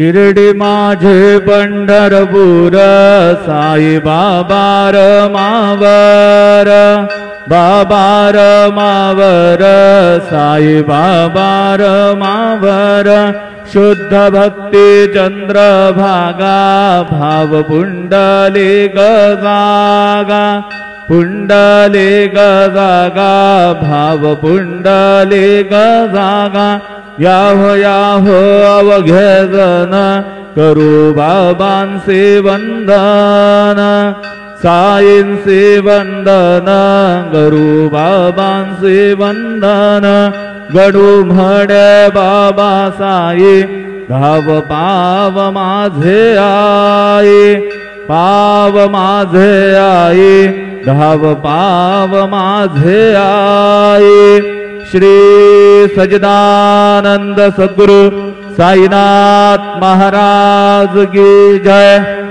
शिर्डी माझे पंढरपूर साई बाबा रमावर बाबा रमावर साई बाबा रमावर शुद्ध भक्ती चंद्रभागा भाव पुंडली गजागा पुंडली गजागा भाव पुंडली गजागा याहो याहो अवघे जन करू बाबांचे वंदन साईंचे वंदन करू बाबांचे वंदन गडू म्हणे बाबा साई धाव पाव माझे आई पाव माझे आई धाव पाव माझे आई श्री सच्चिदानंद सद्गुरु साईनाथ महाराज की जय।